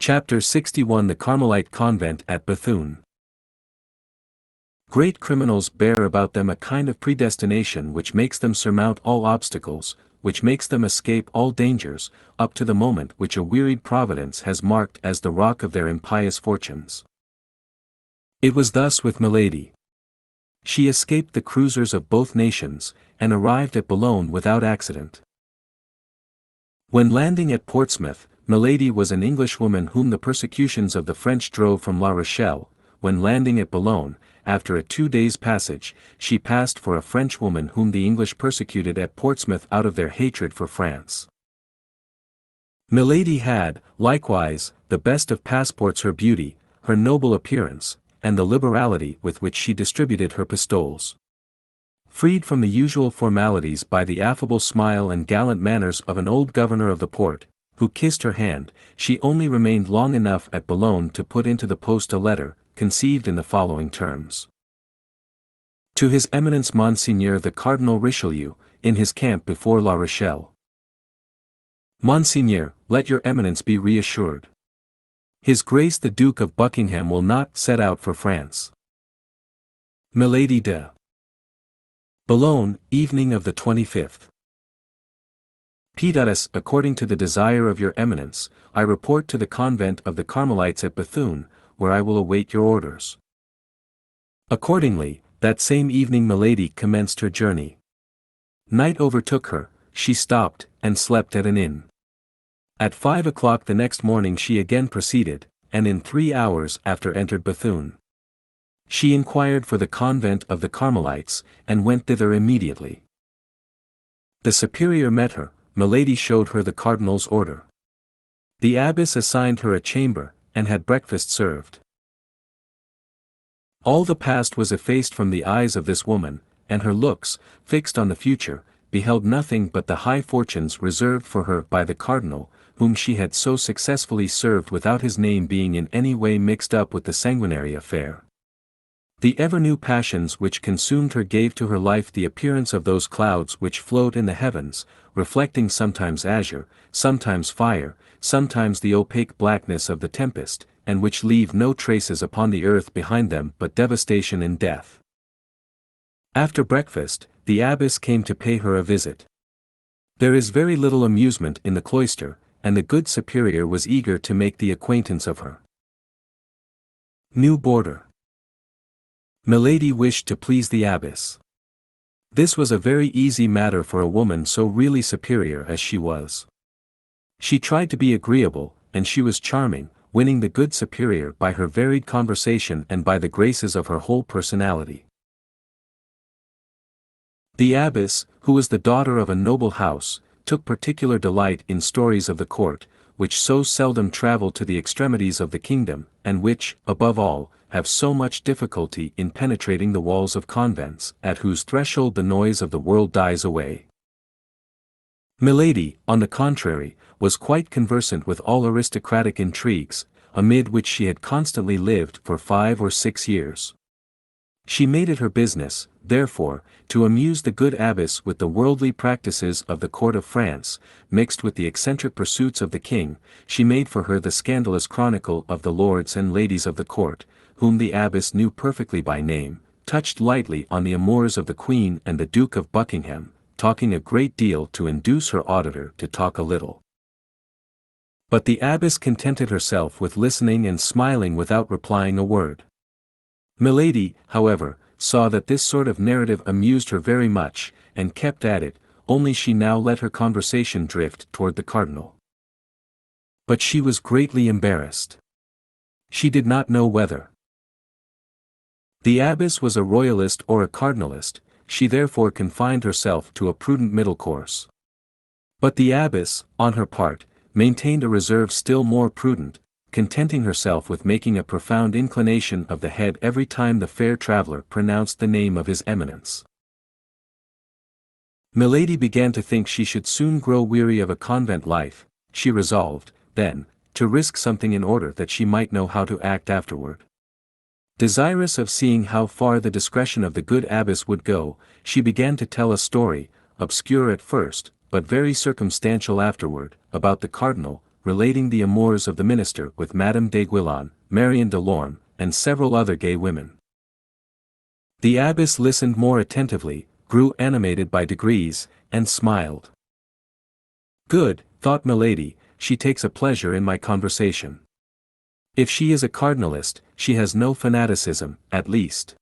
Chapter 61 The Carmelite Convent at Béthune. Great criminals bear about them a kind of predestination which makes them surmount all obstacles, which makes them escape all dangers, up to the moment which a wearied Providence has marked as the rock of their impious fortunes. It was thus with Milady. She escaped the cruisers of both nations, and arrived at Boulogne without accident. When landing at Portsmouth, Milady was an Englishwoman whom the persecutions of the French drove from La Rochelle. When landing at Boulogne, after a 2 days' passage, she passed for a Frenchwoman whom the English persecuted at Portsmouth out of their hatred for France. Milady had, likewise, the best of passports: her beauty, her noble appearance, and the liberality with which she distributed her pistoles. Freed from the usual formalities by the affable smile and gallant manners of an old governor of the port, who kissed her hand, she only remained long enough at Boulogne to put into the post a letter, conceived in the following terms. To His Eminence Monseigneur the Cardinal Richelieu, in his camp before La Rochelle. Monseigneur, let your Eminence be reassured. His Grace the Duke of Buckingham will not set out for France. Milady de Boulogne, evening of the 25th. P.S. According to the desire of your Eminence, I report to the convent of the Carmelites at Béthune, where I will await your orders. Accordingly, that same evening Milady commenced her journey. Night overtook her, she stopped, and slept at an inn. At 5 o'clock the next morning she again proceeded, and in 3 hours after entered Béthune. She inquired for the convent of the Carmelites, and went thither immediately. The superior met her. Milady showed her the cardinal's order. The abbess assigned her a chamber, and had breakfast served. All the past was effaced from the eyes of this woman, and her looks, fixed on the future, beheld nothing but the high fortunes reserved for her by the cardinal, whom she had so successfully served without his name being in any way mixed up with the sanguinary affair. The ever-new passions which consumed her gave to her life the appearance of those clouds which float in the heavens, reflecting sometimes azure, sometimes fire, sometimes the opaque blackness of the tempest, and which leave no traces upon the earth behind them but devastation and death. After breakfast, the abbess came to pay her a visit. There is very little amusement in the cloister, and the good superior was eager to make the acquaintance of her new boarder. Milady wished to please the abbess. This was a very easy matter for a woman so really superior as she was. She tried to be agreeable, and she was charming, winning the good superior by her varied conversation and by the graces of her whole personality. The abbess, who was the daughter of a noble house, took particular delight in stories of the court, which so seldom travel to the extremities of the kingdom, and which, above all, have so much difficulty in penetrating the walls of convents, at whose threshold the noise of the world dies away. Milady, on the contrary, was quite conversant with all aristocratic intrigues, amid which she had constantly lived for 5 or 6 years. She made it her business, therefore, to amuse the good abbess with the worldly practices of the court of France, mixed with the eccentric pursuits of the king. She made for her the scandalous chronicle of the lords and ladies of the court, whom the abbess knew perfectly by name, touched lightly on the amours of the Queen and the Duke of Buckingham, talking a great deal to induce her auditor to talk a little. But the abbess contented herself with listening and smiling without replying a word. Milady, however, saw that this sort of narrative amused her very much, and kept at it, only she now let her conversation drift toward the cardinal. But she was greatly embarrassed. She did not know whether the abbess was a royalist or a cardinalist. She therefore confined herself to a prudent middle course. But the abbess, on her part, maintained a reserve still more prudent, contenting herself with making a profound inclination of the head every time the fair traveller pronounced the name of His Eminence. Milady began to think she should soon grow weary of a convent life. She resolved, then, to risk something in order that she might know how to act afterward. Desirous of seeing how far the discretion of the good abbess would go, she began to tell a story, obscure at first, but very circumstantial afterward, about the cardinal, relating the amours of the minister with Madame d'Aiguillon, Marion de Lorme, and several other gay women. The abbess listened more attentively, grew animated by degrees, and smiled. Good, thought Milady, she takes a pleasure in my conversation. If she is a cardinalist, she has no fanaticism, at least.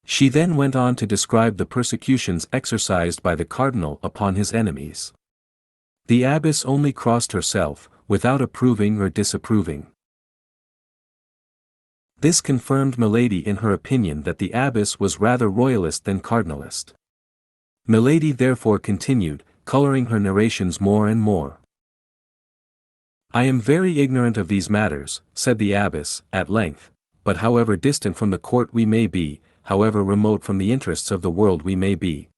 She then went on to describe the persecutions exercised by the cardinal upon his enemies. The abbess only crossed herself, without approving or disapproving. This confirmed Milady in her opinion that the abbess was rather royalist than cardinalist. Milady therefore continued, coloring her narrations more and more. I am very ignorant of these matters, said the abbess, at length, but however distant from the court we may be, however remote from the interests of the world we may be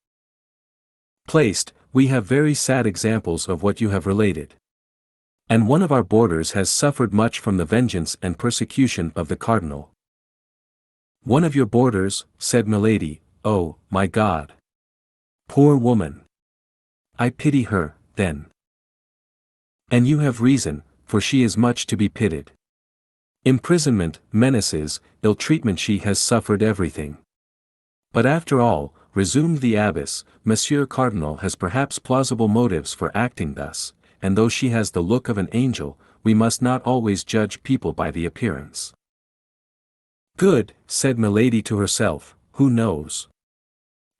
placed, we have very sad examples of what you have related. And one of our boarders has suffered much from the vengeance and persecution of the cardinal. One of your boarders, said Milady, oh, my God! Poor woman! I pity her, then. And you have reason, for she is much to be pitied. Imprisonment, menaces, ill-treatment, she has suffered everything. But after all, resumed the abbess, Monsieur Cardinal has perhaps plausible motives for acting thus, and though she has the look of an angel, we must not always judge people by the appearance. Good, said Milady to herself, who knows?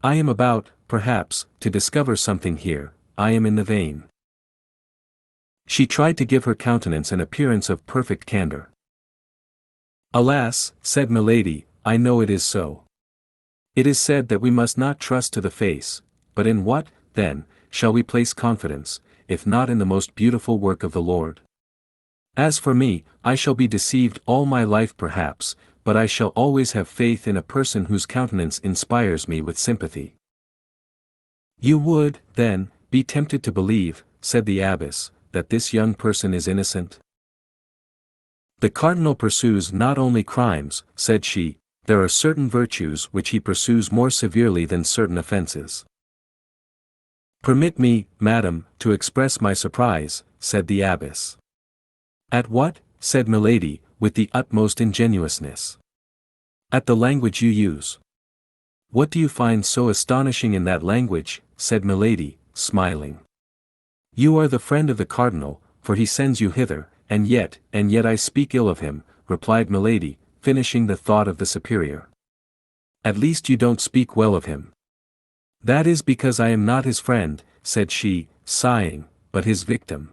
I am about, perhaps, to discover something here, I am in the vein. She tried to give her countenance an appearance of perfect candor. Alas, said Milady, I know it is so. It is said that we must not trust to the face, but in what, then, shall we place confidence, if not in the most beautiful work of the Lord? As for me, I shall be deceived all my life perhaps, but I shall always have faith in a person whose countenance inspires me with sympathy. You would, then, be tempted to believe, said the abbess, that this young person is innocent? The cardinal pursues not only crimes, said she, there are certain virtues which he pursues more severely than certain offences. Permit me, madam, to express my surprise, said the abbess. At what? Said Milady, with the utmost ingenuousness. At the language you use. What do you find so astonishing in that language? Said Milady, smiling. You are the friend of the cardinal, for he sends you hither, and yet I speak ill of him, replied Milady, finishing the thought of the superior. At least you don't speak well of him. That is because I am not his friend, said she, sighing, but his victim.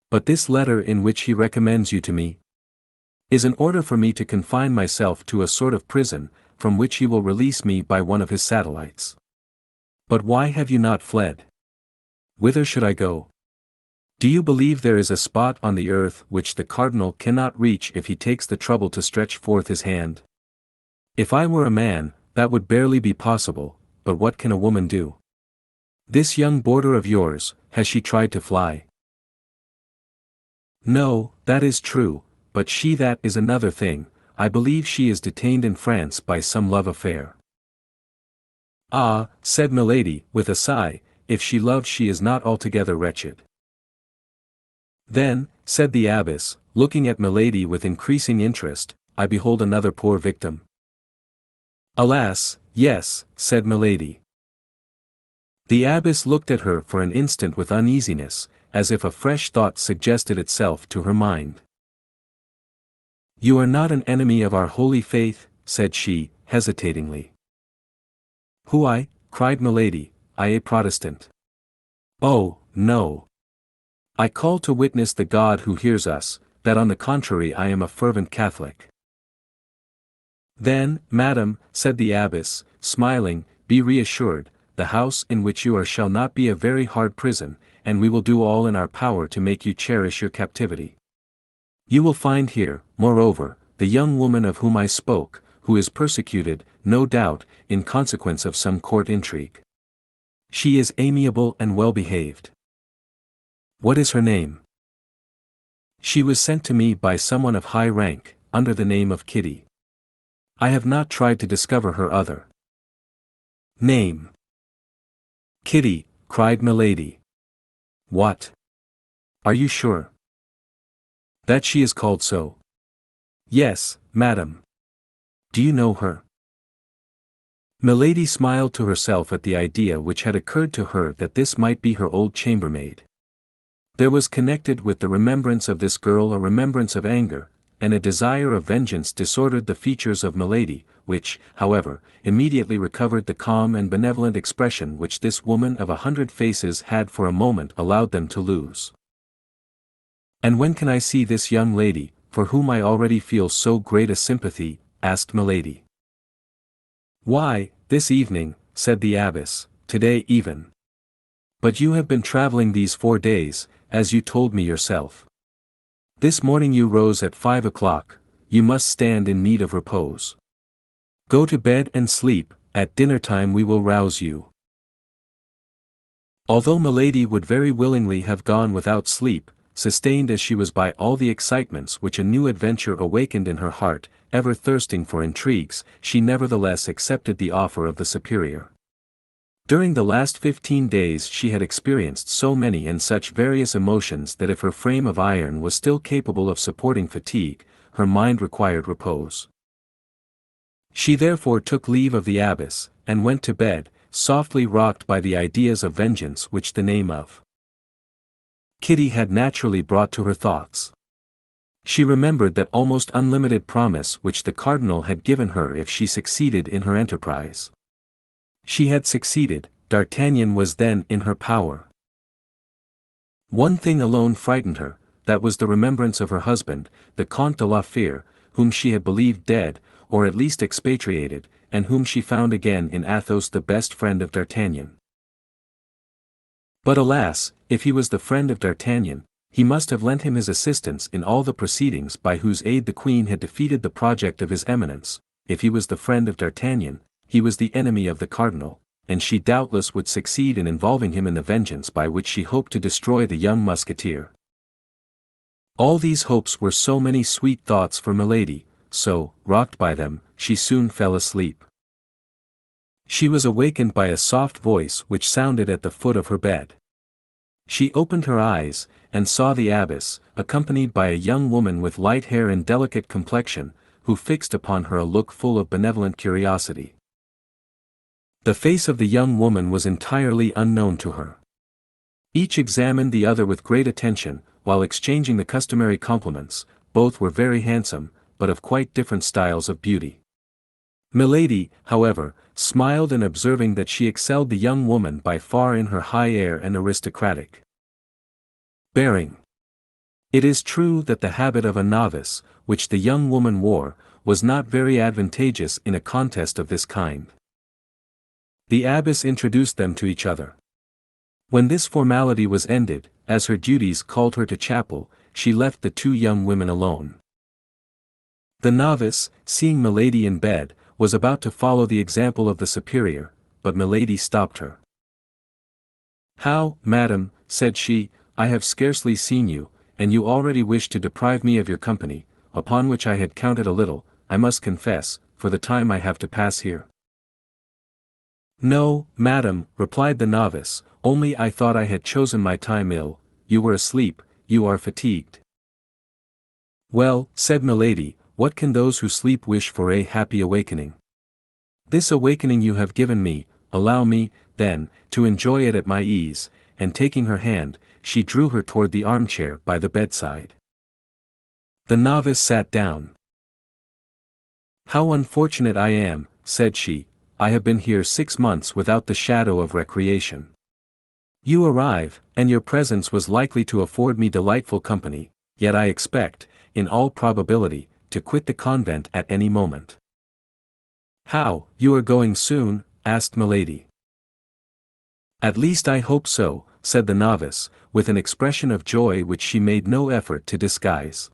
But this letter in which he recommends you to me is an order for me to confine myself to a sort of prison, from which he will release me by one of his satellites. But why have you not fled? Whither should I go? Do you believe there is a spot on the earth which the cardinal cannot reach if he takes the trouble to stretch forth his hand? If I were a man, that would barely be possible, but what can a woman do? This young boarder of yours, has she tried to fly? No, that is true, but that is another thing, I believe she is detained in France by some love affair. Ah, said Milady, with a sigh, if she loves she is not altogether wretched. Then, said the abbess, looking at Milady with increasing interest, I behold another poor victim. Alas, yes, said Milady. The abbess looked at her for an instant with uneasiness, as if a fresh thought suggested itself to her mind. You are not an enemy of our holy faith, said she, hesitatingly. Who I? Cried Milady, I a Protestant. Oh, no. I call to witness the God who hears us, that on the contrary I am a fervent Catholic. Then, madam, said the abbess, smiling, be reassured, the house in which you are shall not be a very hard prison, and we will do all in our power to make you cherish your captivity. You will find here, moreover, the young woman of whom I spoke, who is persecuted, no doubt, in consequence of some court intrigue. She is amiable and well behaved. What is her name? She was sent to me by someone of high rank, under the name of Kitty. I have not tried to discover her other name. Kitty, cried Milady. What? Are you sure that she is called so? Yes, madam. Do you know her? Milady smiled to herself at the idea which had occurred to her that this might be her old chambermaid. There was connected with the remembrance of this girl a remembrance of anger, and a desire of vengeance disordered the features of Milady, which, however, immediately recovered the calm and benevolent expression which this woman of 100 faces had for a moment allowed them to lose. "And when can I see this young lady, for whom I already feel so great a sympathy?" asked Milady. "Why, this evening," said the abbess, "today even. But you have been traveling these 4 days, as you told me yourself. This morning you rose at 5 o'clock, you must stand in need of repose. Go to bed and sleep, at dinner time we will rouse you." Although Milady would very willingly have gone without sleep, sustained as she was by all the excitements which a new adventure awakened in her heart, ever thirsting for intrigues, she nevertheless accepted the offer of the superior. During the last 15 days she had experienced so many and such various emotions that if her frame of iron was still capable of supporting fatigue, her mind required repose. She therefore took leave of the abbess, and went to bed, softly rocked by the ideas of vengeance which the name of Kitty had naturally brought to her thoughts. She remembered that almost unlimited promise which the cardinal had given her if she succeeded in her enterprise. She had succeeded, D'Artagnan was then in her power. One thing alone frightened her, that was the remembrance of her husband, the Comte de la Fère, whom she had believed dead, or at least expatriated, and whom she found again in Athos, the best friend of D'Artagnan. But alas, if he was the friend of D'Artagnan, he must have lent him his assistance in all the proceedings by whose aid the queen had defeated the project of his eminence. If he was the friend of D'Artagnan, he was the enemy of the cardinal, and she doubtless would succeed in involving him in the vengeance by which she hoped to destroy the young musketeer. All these hopes were so many sweet thoughts for Milady, so, rocked by them, she soon fell asleep. She was awakened by a soft voice which sounded at the foot of her bed. She opened her eyes, and saw the abbess, accompanied by a young woman with light hair and delicate complexion, who fixed upon her a look full of benevolent curiosity. The face of the young woman was entirely unknown to her. Each examined the other with great attention, while exchanging the customary compliments. Both were very handsome, but of quite different styles of beauty. Milady, however, smiled in observing that she excelled the young woman by far in her high air and aristocratic bearing. It is true that the habit of a novice, which the young woman wore, was not very advantageous in a contest of this kind. The abbess introduced them to each other. When this formality was ended, as her duties called her to chapel, she left the two young women alone. The novice, seeing Milady in bed, was about to follow the example of the superior, but Milady stopped her. "How, madam," said she, "I have scarcely seen you, and you already wish to deprive me of your company, upon which I had counted a little, I must confess, for the time I have to pass here." "No, madam," replied the novice, "only I thought I had chosen my time ill. You were asleep, you are fatigued." "Well," said Milady, "what can those who sleep wish for a happy awakening? This awakening you have given me, allow me, then, to enjoy it at my ease," and taking her hand, she drew her toward the armchair by the bedside. The novice sat down. "How unfortunate I am," said she, "I have been here 6 months without the shadow of recreation. You arrive, and your presence was likely to afford me delightful company, yet I expect, in all probability, to quit the convent at any moment." "How, you are going soon?" asked Milady. "At least I hope so," said the novice, with an expression of joy which she made no effort to disguise.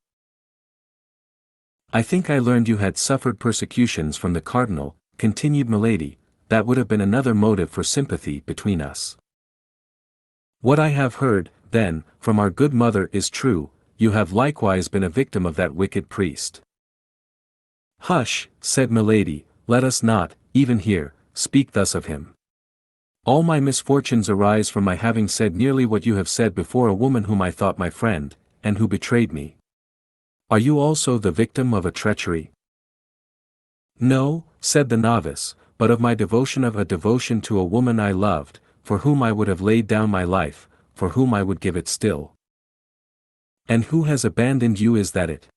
"I think I learned you had suffered persecutions from the cardinal," continued Milady. "That would have been another motive for sympathy between us. What I have heard, then, from our good mother is true, you have likewise been a victim of that wicked priest." "Hush," said Milady, "let us not, even here, speak thus of him. All my misfortunes arise from my having said nearly what you have said before a woman whom I thought my friend, and who betrayed me. Are you also the victim of a treachery? No, said the novice, but of my devotion, of a devotion to a woman I loved, for whom I would have laid down my life, for whom I would give it still. And who has abandoned you? Is that it?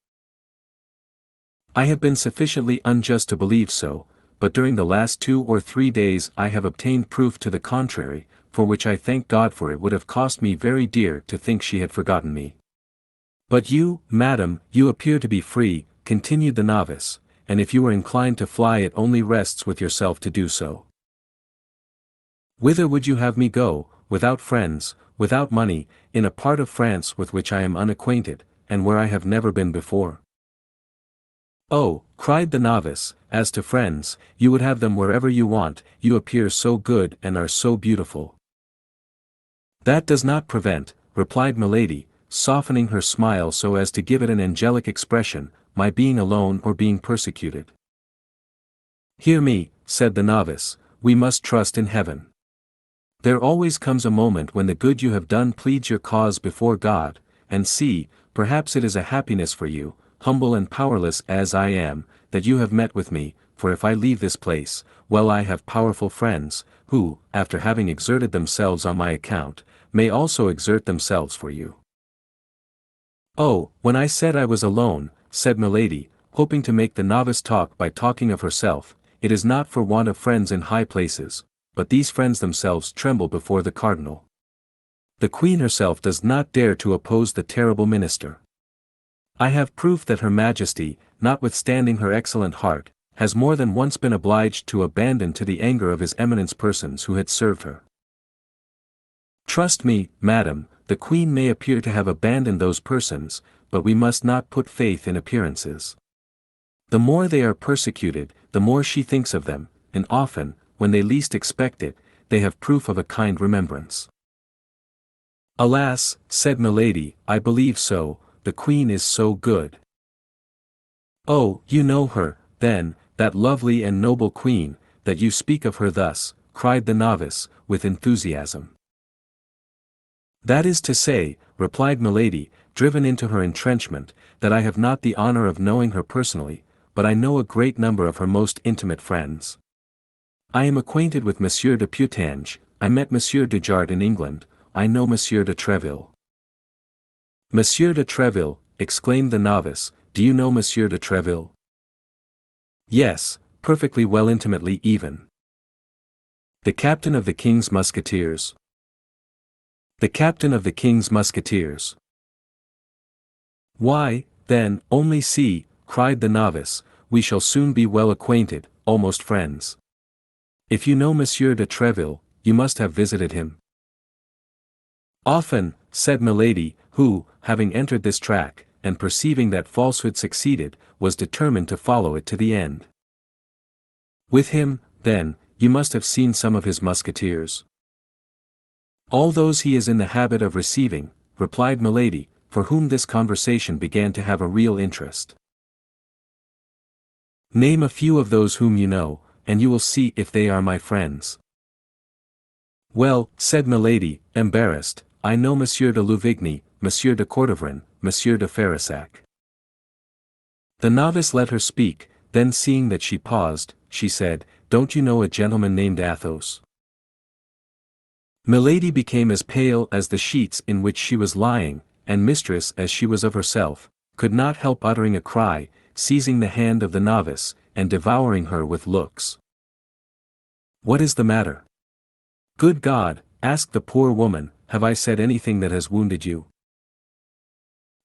I have been sufficiently unjust to believe so, but during the last 2 or 3 days I have obtained proof to the contrary, for which I thank God, for it would have cost me very dear to think she had forgotten me. But you, madam, you appear to be free, continued the novice, and if you are inclined to fly it only rests with yourself to do so. Whither would you have me go, without friends, without money, in a part of France with which I am unacquainted, and where I have never been before? Oh, cried the novice, as to friends, you would have them wherever you want, you appear so good and are so beautiful. That does not prevent, replied Milady, softening her smile so as to give it an angelic expression, my being alone or being persecuted. Hear me, said the novice, we must trust in heaven. There always comes a moment when the good you have done pleads your cause before God, and see, perhaps it is a happiness for you, humble and powerless as I am, that you have met with me, for if I leave this place, well, I have powerful friends, who, after having exerted themselves on my account, may also exert themselves for you. Oh, when I said I was alone, said Milady, hoping to make the novice talk by talking of herself, it is not for want of friends in high places, but these friends themselves tremble before the cardinal. The queen herself does not dare to oppose the terrible minister. I have proof that Her Majesty, notwithstanding her excellent heart, has more than once been obliged to abandon to the anger of his Eminence persons who had served her. Trust me, madam, the Queen may appear to have abandoned those persons, but we must not put faith in appearances. The more they are persecuted, the more she thinks of them, and often, when they least expect it, they have proof of a kind remembrance. Alas, said Milady, I believe so, the Queen is so good. Oh, you know her, then, that lovely and noble Queen, that you speak of her thus, cried the novice, with enthusiasm. That is to say, replied Milady, driven into her entrenchment, that I have not the honor of knowing her personally, but I know a great number of her most intimate friends. I am acquainted with Monsieur de Putange, I met Monsieur de Jard in England, I know Monsieur de Treville. Monsieur de Treville, exclaimed the novice, do you know Monsieur de Treville? Yes, perfectly well, intimately even. The captain of the King's Musketeers. The captain of the King's Musketeers. Why, then, only see, cried the novice, we shall soon be well acquainted, almost friends. If you know Monsieur de Treville, you must have visited him. Often, said Milady, who, having entered this track, and perceiving that falsehood succeeded, was determined to follow it to the end. With him, then, you must have seen some of his musketeers. All those he is in the habit of receiving, replied Milady, for whom this conversation began to have a real interest. Name a few of those whom you know, and you will see if they are my friends. Well, said Milady, embarrassed, I know Monsieur de Louvigny, Monsieur de Courtevran, Monsieur de Ferrissac. The novice let her speak, then seeing that she paused, she said, don't you know a gentleman named Athos? Milady became as pale as the sheets in which she was lying, and mistress as she was of herself, could not help uttering a cry, seizing the hand of the novice, and devouring her with looks. What is the matter? Good God, asked the poor woman, have I said anything that has wounded you?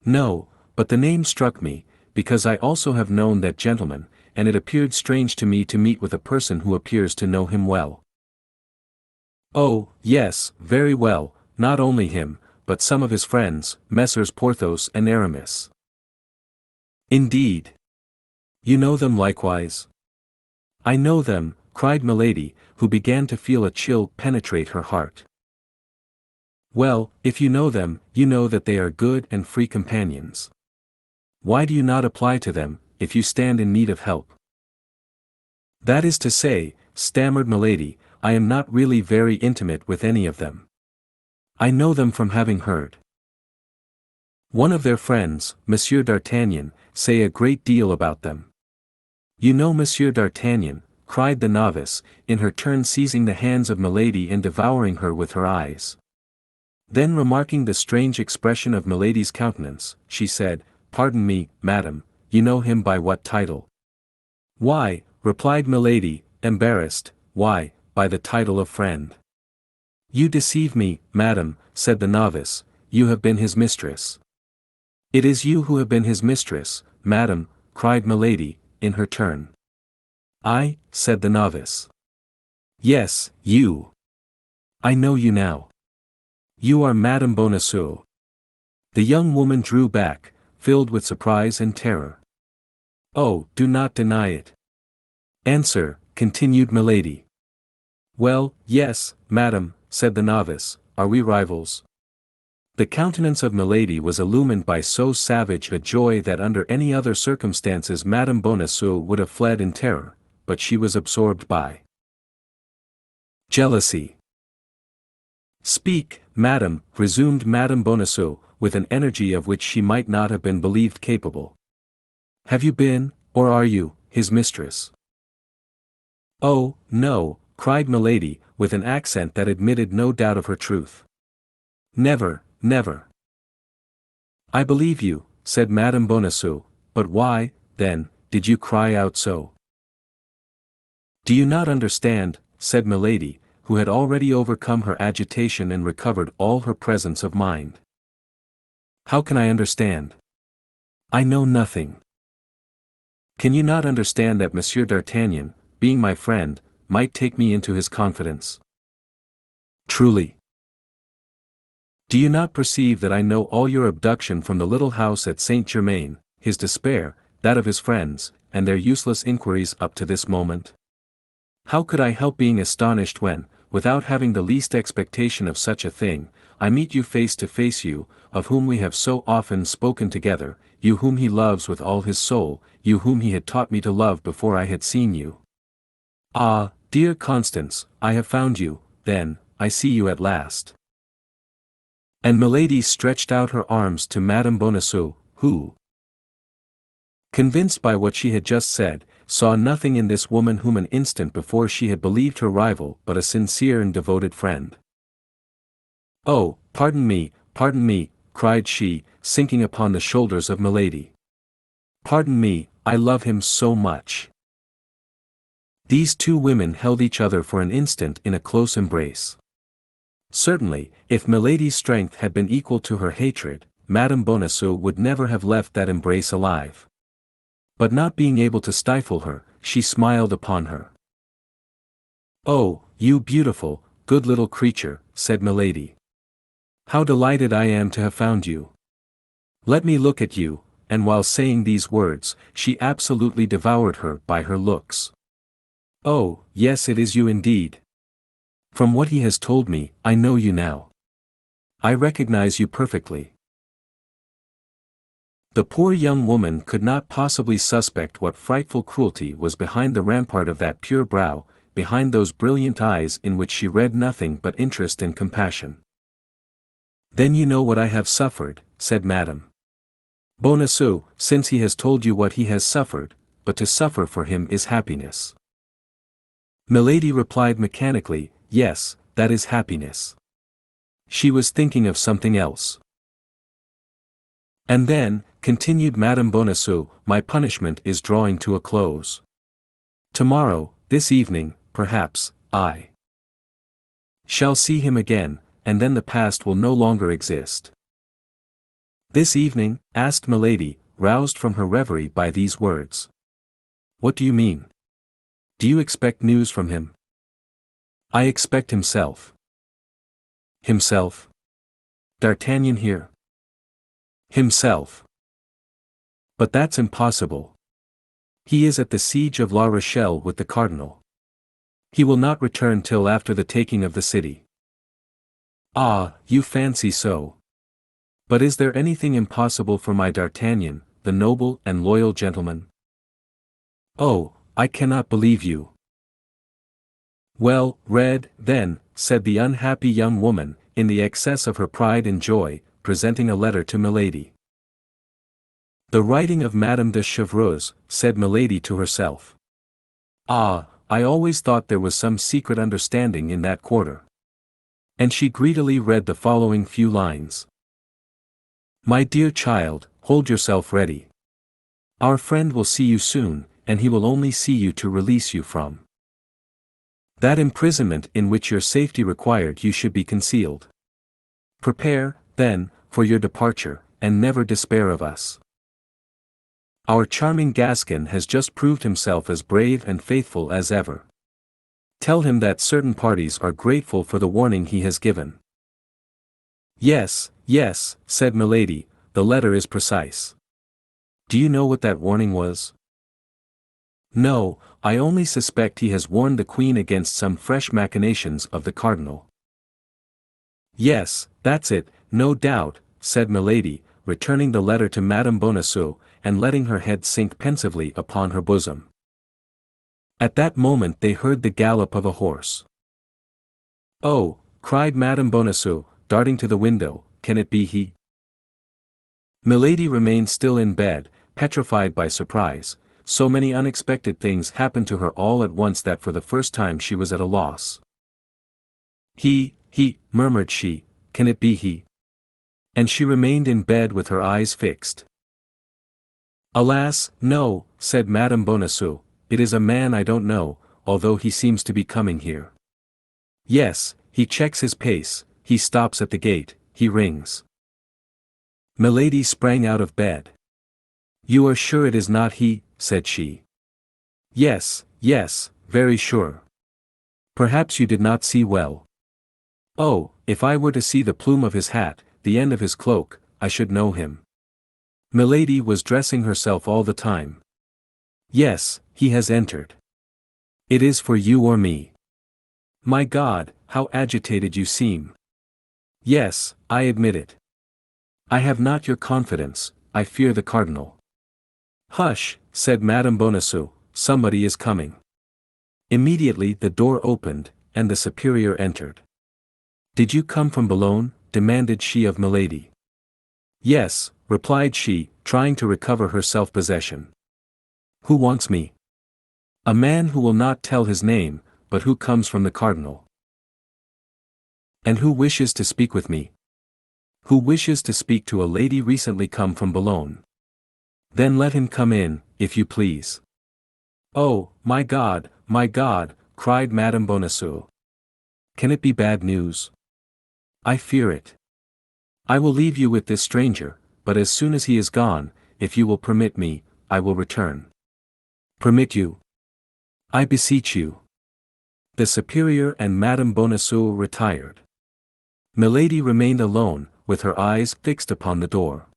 No, but the name struck me, because I also have known that gentleman, and it appeared strange to me to meet with a person who appears to know him well. Oh, yes, very well, not only him, but some of his friends, Messrs. Porthos and Aramis. Indeed. You know them likewise? I know them, cried Milady, who began to feel a chill penetrate her heart. Well, if you know them, you know that they are good and free companions. Why do you not apply to them, if you stand in need of help? That is to say, stammered Milady, I am not really very intimate with any of them. I know them from having heard one of their friends, Monsieur d'Artagnan, say a great deal about them. You know Monsieur d'Artagnan, cried the novice, in her turn seizing the hands of Milady and devouring her with her eyes. Then remarking the strange expression of Milady's countenance, she said, "Pardon me, madam, you know him by what title?" "Why," replied Milady, embarrassed, "why, by the title of friend." "You deceive me, madam," said the novice, "you have been his mistress." "It is you who have been his mistress, madam," cried Milady, in her turn. "I," said the novice. "Yes, you. I know you now. You are Madame Bonacieux." The young woman drew back, filled with surprise and terror. "Oh, do not deny it. Answer," continued Milady. "Well, yes, madam," said the novice, "are we rivals?" The countenance of Milady was illumined by so savage a joy that under any other circumstances Madame Bonacieux would have fled in terror, but she was absorbed by jealousy. "Speak, madam," resumed Madame Bonacieux, with an energy of which she might not have been believed capable. "Have you been, or are you, his mistress?" "Oh, no," cried Milady, with an accent that admitted no doubt of her truth. "Never, never." "I believe you," said Madame Bonacieux, "but why, then, did you cry out so?" "Do you not understand," said Milady, who had already overcome her agitation and recovered all her presence of mind. "How can I understand? I know nothing." "Can you not understand that Monsieur d'Artagnan, being my friend, might take me into his confidence?" "Truly." "Do you not perceive that I know all your abduction from the little house at Saint-Germain, his despair, that of his friends, and their useless inquiries up to this moment? How could I help being astonished when, without having the least expectation of such a thing, I meet you face to face, you, of whom we have so often spoken together, you whom he loves with all his soul, you whom he had taught me to love before I had seen you? Ah, dear Constance, I have found you, then, I see you at last." And Milady stretched out her arms to Madame Bonacieux, who, convinced by what she had just said, saw nothing in this woman whom an instant before she had believed her rival but a sincere and devoted friend. "Oh, pardon me," cried she, sinking upon the shoulders of Milady. "Pardon me, I love him so much." These two women held each other for an instant in a close embrace. Certainly, if Milady's strength had been equal to her hatred, Madame Bonacieux would never have left that embrace alive. But not being able to stifle her, she smiled upon her. "Oh, you beautiful, good little creature," said Milady. "How delighted I am to have found you. Let me look at you," and while saying these words, she absolutely devoured her by her looks. "Oh, yes, it is you indeed. From what he has told me, I know you now. I recognize you perfectly." The poor young woman could not possibly suspect what frightful cruelty was behind the rampart of that pure brow, behind those brilliant eyes in which she read nothing but interest and compassion. "Then you know what I have suffered," said Madame Bonacieux, "since he has told you what he has suffered, but to suffer for him is happiness." Milady replied mechanically, "Yes, that is happiness." She was thinking of something else. "And then," continued Madame Bonacieux, "my punishment is drawing to a close. Tomorrow, this evening, perhaps, I shall see him again, and then the past will no longer exist." "This evening?" asked Milady, roused from her reverie by these words. "What do you mean? Do you expect news from him?" "I expect himself." "Himself? D'Artagnan here?" "Himself. But that's impossible. He is at the siege of La Rochelle with the cardinal. He will not return till after the taking of the city." "Ah, you fancy so. But is there anything impossible for my D'Artagnan, the noble and loyal gentleman?" "Oh, I cannot believe you." Well, read, then, said the unhappy young woman, in the excess of her pride and joy, presenting a letter to Milady. The writing of Madame de Chevreuse, said Milady to herself. Ah, I always thought there was some secret understanding in that quarter. And she greedily read the following few lines. My dear child, hold yourself ready. Our friend will see you soon, and he will only see you to release you from that imprisonment in which your safety required you should be concealed. Prepare, then, for your departure, and never despair of us. Our charming Gascon has just proved himself as brave and faithful as ever. Tell him that certain parties are grateful for the warning he has given. Yes, yes, said Milady, the letter is precise. Do you know what that warning was? No, I only suspect he has warned the Queen against some fresh machinations of the Cardinal. Yes, that's it, no doubt, said Milady, returning the letter to Madame Bonacieux, and letting her head sink pensively upon her bosom. At that moment they heard the gallop of a horse. Oh, cried Madame Bonacieux, darting to the window, can it be he? Milady remained still in bed, petrified by surprise. So many unexpected things happened to her all at once that for the first time she was at a loss. He, murmured she, can it be he? And she remained in bed with her eyes fixed. Alas, no, said Madame Bonacieux, it is a man I don't know, although he seems to be coming here. Yes, he checks his pace, he stops at the gate, he rings. Milady sprang out of bed. You are sure it is not he? Said she. Yes, yes, very sure. Perhaps you did not see well. Oh, if I were to see the plume of his hat, the end of his cloak, I should know him. Milady was dressing herself all the time. Yes, he has entered. It is for you or me. My God, how agitated you seem. Yes, I admit it. I have not your confidence, I fear the Cardinal. Hush, said Madame Bonacieux, somebody is coming. Immediately the door opened, and the superior entered. Did you come from Boulogne? Demanded she of Milady. Yes, replied she, trying to recover her self-possession. Who wants me? A man who will not tell his name, but who comes from the Cardinal. And who wishes to speak with me? Who wishes to speak to a lady recently come from Boulogne. Then let him come in, if you please. Oh, my God, cried Madame Bonacieux. Can it be bad news? I fear it. I will leave you with this stranger, but as soon as he is gone, if you will permit me, I will return. Permit you? I beseech you. The superior and Madame Bonacieux retired. Milady remained alone, with her eyes fixed upon the door.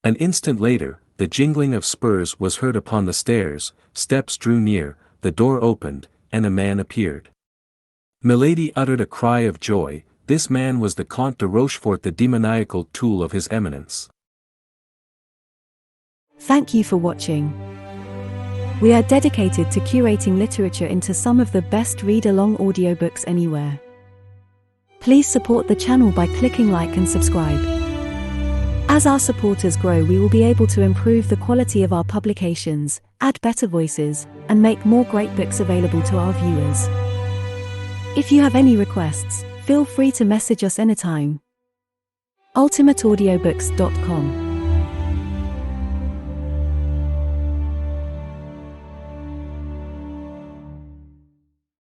An instant later, the jingling of spurs was heard upon the stairs, steps drew near, the door opened, and a man appeared. Milady uttered a cry of joy. This man was the Comte de Rochefort, the demoniacal tool of his eminence. Thank you for watching. We are dedicated to curating literature into some of the best read-along audiobooks anywhere. Please support the channel by clicking like and subscribe. As our supporters grow, we will be able to improve the quality of our publications, add better voices, and make more great books available to our viewers. If you have any requests, feel free to message us anytime. ultimateaudiobooks.com